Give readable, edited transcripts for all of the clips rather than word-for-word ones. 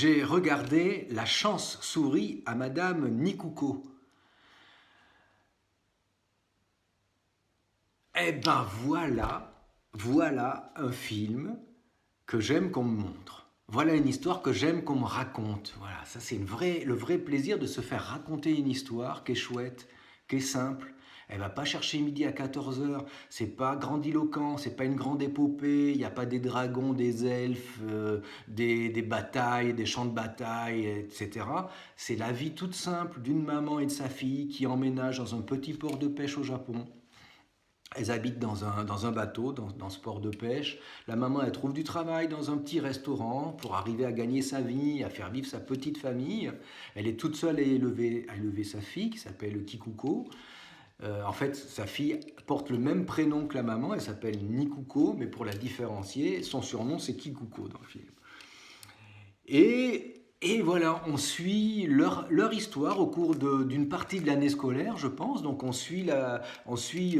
J'ai regardé La chance sourit à Madame Nikuko. Eh ben voilà un film que j'aime qu'on me montre. Voilà une histoire que j'aime qu'on me raconte. Voilà, ça c'est le vrai plaisir de se faire raconter une histoire qui est chouette, qui est simple. Elle va pas chercher midi à 14 heures. C'est pas grandiloquent, c'est pas une grande épopée. Il n'y a pas des dragons, des elfes, des batailles, des champs de bataille, etc. C'est la vie toute simple d'une maman et de sa fille qui emménagent dans un petit port de pêche au Japon. Elles habitent dans un bateau, dans ce port de pêche. La maman, elle trouve du travail dans un petit restaurant pour arriver à gagner sa vie, à faire vivre sa petite famille. Elle est toute seule à élever sa fille, qui s'appelle Kikuko. En fait, sa fille porte le même prénom que la maman, elle s'appelle Nikuko, mais pour la différencier, son surnom c'est Kikuko dans le film. Et voilà, on suit leur histoire au cours d'une partie de l'année scolaire, je pense. Donc on suit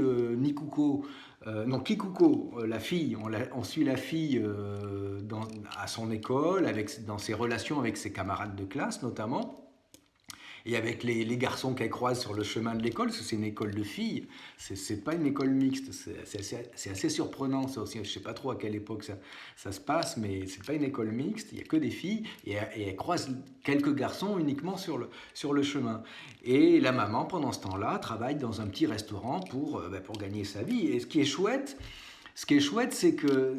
Nikuko, non Kikuko, la fille. On suit la fille à son école, dans ses relations avec ses camarades de classe notamment. Et avec les garçons qu'elle croise sur le chemin de l'école, parce que c'est une école de filles, c'est pas une école mixte, c'est assez surprenant ça aussi, je sais pas trop à quelle époque ça se passe, mais c'est pas une école mixte, il y a que des filles, et elle croise quelques garçons uniquement sur le chemin. Et la maman, pendant ce temps-là, travaille dans un petit restaurant pour gagner sa vie. Et ce qui est chouette, c'est que...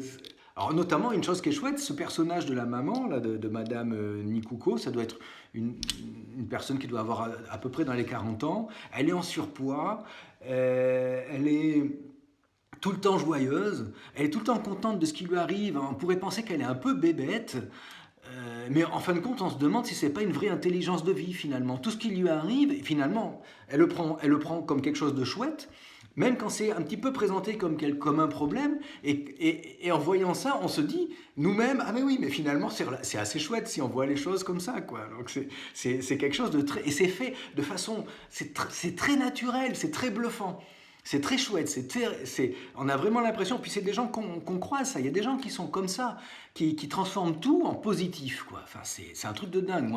Alors notamment, une chose qui est chouette, ce personnage de la maman, là, de Madame Nikuko, ça doit être une, une personne qui doit avoir à peu près dans les 40 ans. Elle est en surpoids, elle est tout le temps joyeuse, elle est tout le temps contente de ce qui lui arrive. On pourrait penser qu'elle est un peu bébête, mais en fin de compte, on se demande si c'est pas une vraie intelligence de vie finalement. Tout ce qui lui arrive, finalement, elle le prend comme quelque chose de chouette, même quand c'est un petit peu présenté comme un problème. Et en voyant ça, on se dit nous-mêmes, ah mais oui, mais finalement c'est assez chouette si on voit les choses comme ça, quoi. Donc c'est quelque chose de très... Et c'est fait de façon... C'est très naturel, c'est très bluffant. C'est très chouette, on a vraiment l'impression, puis c'est des gens qu'on croise, ça. Il y a des gens qui sont comme ça, qui transforment tout en positif, quoi. Enfin, c'est un truc de dingue.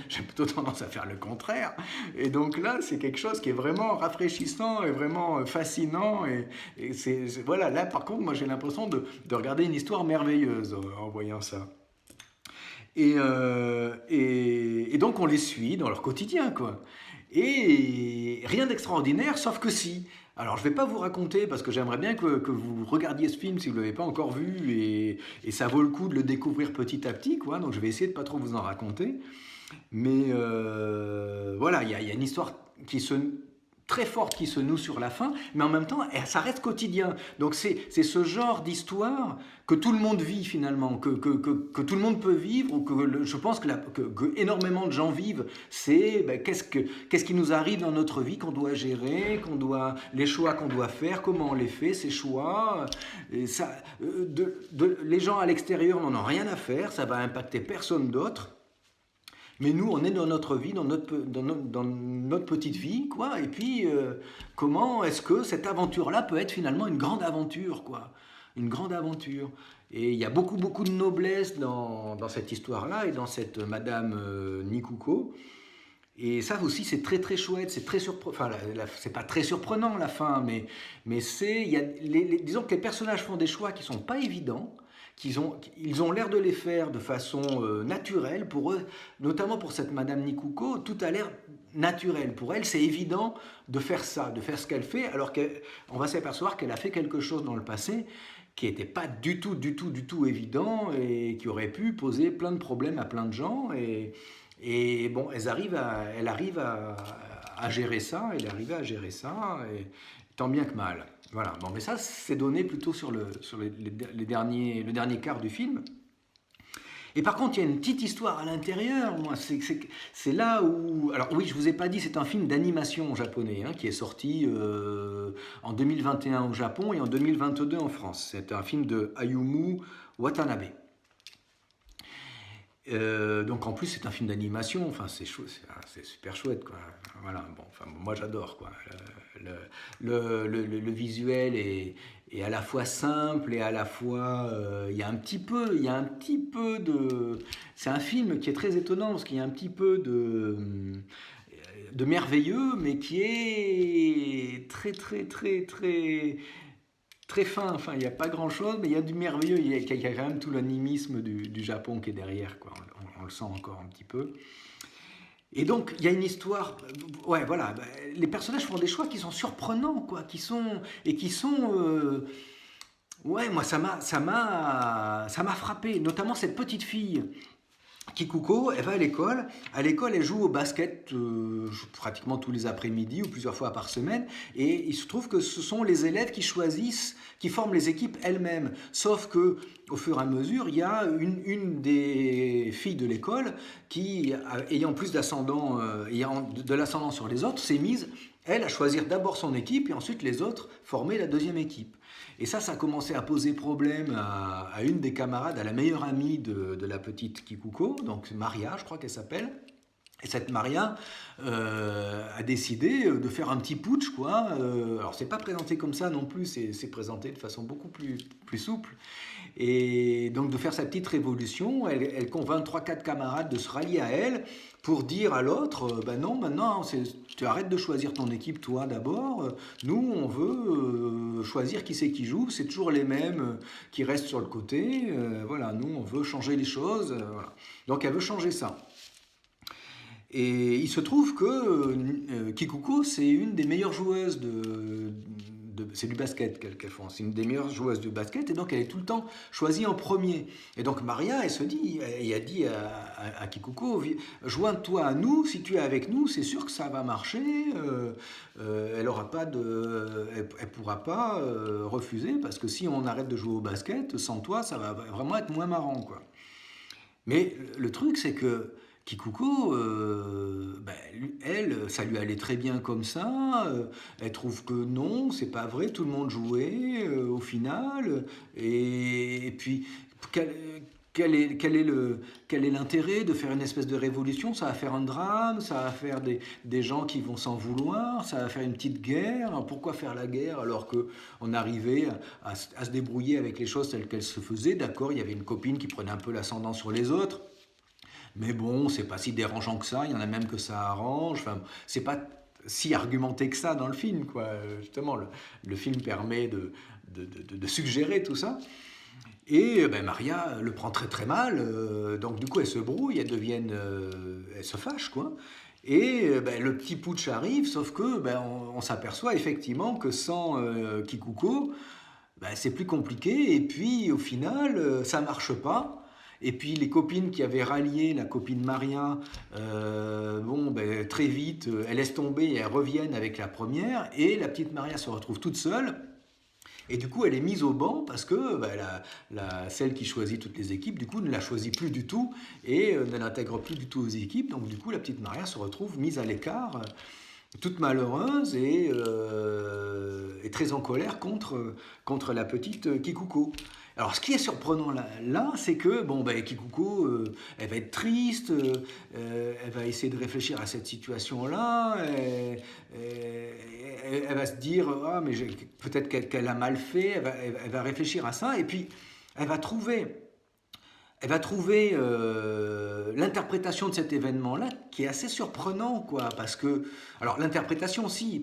J'ai plutôt tendance à faire le contraire. Et donc là, c'est quelque chose qui est vraiment rafraîchissant et vraiment fascinant. Voilà, là, par contre, moi, j'ai l'impression de regarder une histoire merveilleuse en voyant ça. Et donc, on les suit dans leur quotidien, quoi. Et rien d'extraordinaire, sauf que si. Alors, je ne vais pas vous raconter, parce que j'aimerais bien que vous regardiez ce film si vous ne l'avez pas encore vu, et ça vaut le coup de le découvrir petit à petit, quoi. Donc, je vais essayer de ne pas trop vous en raconter. Mais voilà, il y a une histoire très forte qui se noue sur la fin, mais en même temps, ça reste quotidien. Donc c'est ce genre d'histoire que tout le monde vit finalement, que tout le monde peut vivre, ou je pense que énormément de gens vivent. C'est qu'est-ce qui nous arrive dans notre vie, qu'on doit gérer, les choix qu'on doit faire, comment on les fait, ces choix. Et ça, les gens à l'extérieur n'en ont rien à faire, ça va impacter personne d'autre. Mais nous, on est dans notre vie, dans notre petite vie, quoi. Et puis, comment est-ce que cette aventure-là peut être finalement une grande aventure, quoi. Une grande aventure. Et il y a beaucoup, beaucoup de noblesse dans cette histoire-là et dans cette Madame Nikuko. Et ça aussi, c'est très, très chouette. C'est très surprenant. Enfin, c'est pas très surprenant, la fin, mais disons que les personnages font des choix qui sont pas évidents. Ils ont l'air de les faire de façon naturelle pour eux, notamment pour cette Madame Nikuko, tout a l'air naturel. Pour elle, c'est évident de faire ça, de faire ce qu'elle fait, alors qu'on va s'apercevoir qu'elle a fait quelque chose dans le passé qui n'était pas du tout, du tout, du tout évident et qui aurait pu poser plein de problèmes à plein de gens. Et bon, elle arrive à gérer ça, elle est arrivée à gérer ça, et tant bien que mal. Voilà, bon, mais ça, c'est donné plutôt sur le dernier quart du film. Et par contre, il y a une petite histoire à l'intérieur. Moi, c'est là où... Alors oui, je vous ai pas dit, c'est un film d'animation japonais qui est sorti en 2021 au Japon et en 2022 en France. C'est un film de Ayumu Watanabe. Donc en plus c'est un film d'animation, enfin c'est chou c'est super chouette quoi. Voilà, bon, enfin moi j'adore quoi. Le visuel est à la fois simple et à la fois, il y a un petit peu de c'est un film qui est très étonnant parce qu'il y a un petit peu de merveilleux, mais qui est très très très très très fin. Enfin, il n'y a pas grand-chose, mais il y a du merveilleux. Il y a quand même tout l'animisme du Japon qui est derrière, quoi. On le sent encore un petit peu. Et donc, il y a une histoire. Ouais, voilà. Les personnages font des choix qui sont surprenants, quoi, qui sont. Ouais, moi, ça m'a frappé. Notamment cette petite fille Kikuko, elle va à l'école. À l'école, elle joue au basket pratiquement tous les après-midi ou plusieurs fois par semaine. Et il se trouve que ce sont les élèves qui choisissent, qui forment les équipes elles-mêmes. Sauf que, au fur et à mesure, il y a une des filles de l'école qui, ayant plus d'ascendant, ayant de l'ascendant sur les autres, s'est mise, elle, à choisir d'abord son équipe et ensuite les autres former la deuxième équipe. Et ça a commencé à poser problème à une des camarades, à la meilleure amie de la petite Kikuko, donc Maria, je crois qu'elle s'appelle. Et cette Maria a décidé de faire un petit putsch, quoi. Alors c'est pas présenté comme ça non plus, c'est présenté de façon beaucoup plus souple. Et donc de faire sa petite révolution, elle convainc 3-4 camarades de se rallier à elle pour dire à l'autre, ben non, maintenant tu arrêtes de choisir ton équipe toi d'abord, nous on veut choisir qui c'est qui joue, c'est toujours les mêmes qui restent sur le côté, voilà, nous on veut changer les choses, voilà. Donc elle veut changer ça. Et il se trouve que Kikuko, c'est une des meilleures joueuses c'est du basket qu'elle fait. C'est une des meilleures joueuses de basket et donc elle est tout le temps choisie en premier. Et donc Maria, elle se dit, elle a dit à Kikuko, joins-toi à nous, si tu es avec nous, c'est sûr que ça va marcher. Elle aura pas elle pourra pas refuser parce que si on arrête de jouer au basket, sans toi, ça va vraiment être moins marrant, quoi. Mais le truc, c'est que Kikuko, ben, elle, ça lui allait très bien comme ça. Elle trouve que non, c'est pas vrai, tout le monde jouait au final. Et puis, quel, quel est l'intérêt de faire une espèce de révolution? Ça va faire un drame, ça va faire des gens qui vont s'en vouloir, ça va faire une petite guerre. Pourquoi faire la guerre alors qu'on arrivait à se débrouiller avec les choses telles qu'elles se faisaient? D'accord, il y avait une copine qui prenait un peu l'ascendant sur les autres. Mais bon, c'est pas si dérangeant que ça, il y en a même que ça arrange. Enfin, c'est pas si argumenté que ça dans le film, quoi. Justement, le film permet de suggérer tout ça. Et ben, Maria le prend très très mal, donc du coup elle se brouille, elle se fâche, quoi. Et ben, le petit putsch arrive, sauf que ben, on s'aperçoit effectivement que sans Kikuko, ben, c'est plus compliqué, et puis au final, ça marche pas. Et puis les copines qui avaient rallié la copine Maria, bon, ben, très vite, elles laissent tomber et elles reviennent avec la première, et la petite Maria se retrouve toute seule. Et du coup, elle est mise au banc parce que bah, celle qui choisit toutes les équipes, du coup, ne la choisit plus du tout et ne l'intègre plus du tout aux équipes. Donc, du coup, la petite Maria se retrouve mise à l'écart, toute malheureuse et très en colère contre la petite Kikuko. Alors, ce qui est surprenant là c'est que bon, ben, Kikuko, elle va être triste, elle va essayer de réfléchir à cette situation-là, elle va se dire, ah, mais peut-être qu'elle a mal fait, elle va réfléchir à ça, et puis elle va trouver l'interprétation de cet événement-là qui est assez surprenant, quoi, parce que, alors l'interprétation, si,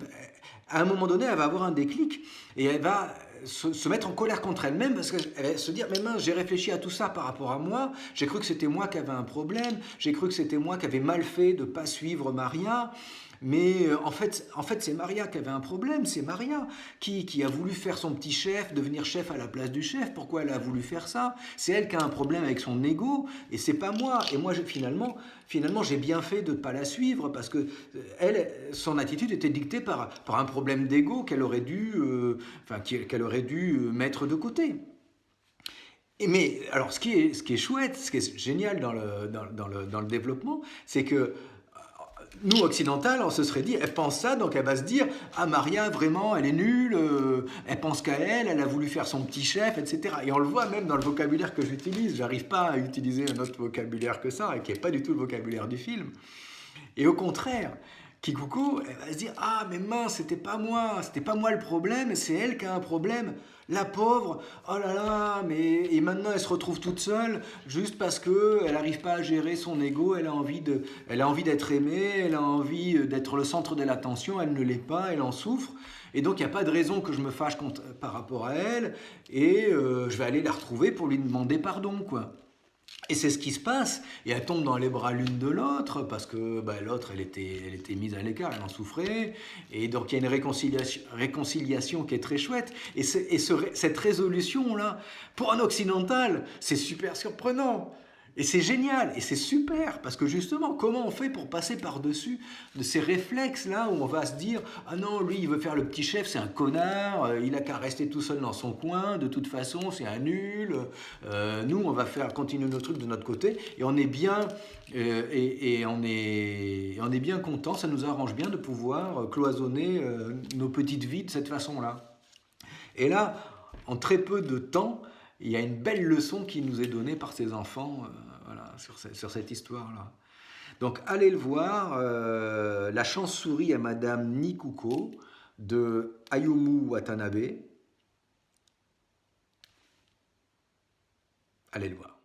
à un moment donné, elle va avoir un déclic et elle va se mettre en colère contre elle-même parce qu'elle va se dire, mais mince, j'ai réfléchi à tout ça par rapport à moi, j'ai cru que c'était moi qui avais un problème, j'ai cru que c'était moi qui avais mal fait de ne pas suivre Maria. Mais en fait c'est Maria qui avait un problème, c'est Maria qui a voulu faire son petit chef, devenir chef à la place du chef. Pourquoi elle a voulu faire ça? C'est elle qui a un problème avec son ego, et c'est pas moi. Et moi, finalement, j'ai bien fait de ne pas la suivre, parce que son attitude était dictée par un problème d'ego qu'elle aurait qu'elle aurait dû mettre de côté. Mais alors, ce qui est chouette, ce qui est génial dans le développement, c'est que nous, occidentales, on se serait dit, elle pense ça, donc elle va se dire, ah Maria, vraiment, elle est nulle, elle pense qu'à elle, elle a voulu faire son petit chef, etc. Et on le voit même dans le vocabulaire que j'utilise, j'arrive pas à utiliser un autre vocabulaire que ça, et qui n'est pas du tout le vocabulaire du film. Et au contraire, Kikuko, elle va se dire, ah mais mince, c'était pas moi le problème, c'est elle qui a un problème. La pauvre, oh là là, mais et maintenant elle se retrouve toute seule juste parce que elle n'arrive pas à gérer son ego, elle a envie d'être aimée, elle a envie d'être le centre de l'attention, elle ne l'est pas, elle en souffre. Et donc il n'y a pas de raison que je me fâche par rapport à elle et je vais aller la retrouver pour lui demander pardon, quoi. Et c'est ce qui se passe. Et elle tombe dans les bras l'une de l'autre, parce que bah, l'autre, elle était mise à l'écart, elle en souffrait. Et donc il y a une réconciliation qui est très chouette. Et, cette résolution-là, pour un occidental, c'est super surprenant. Et c'est génial, et c'est super, parce que justement, comment on fait pour passer par-dessus de ces réflexes-là où on va se dire « Ah non, lui, il veut faire le petit chef, c'est un connard, il a qu'à rester tout seul dans son coin, de toute façon, c'est un nul, nous, on va faire continuer nos trucs de notre côté, et on est bien, on est bien content, ça nous arrange bien de pouvoir cloisonner nos petites vies de cette façon-là. » Et là, en très peu de temps, il y a une belle leçon qui nous est donnée par ces enfants voilà, sur cette histoire-là. Donc allez le voir, La chance-souris à Madame Nikuko de Ayumu Watanabe. Allez le voir.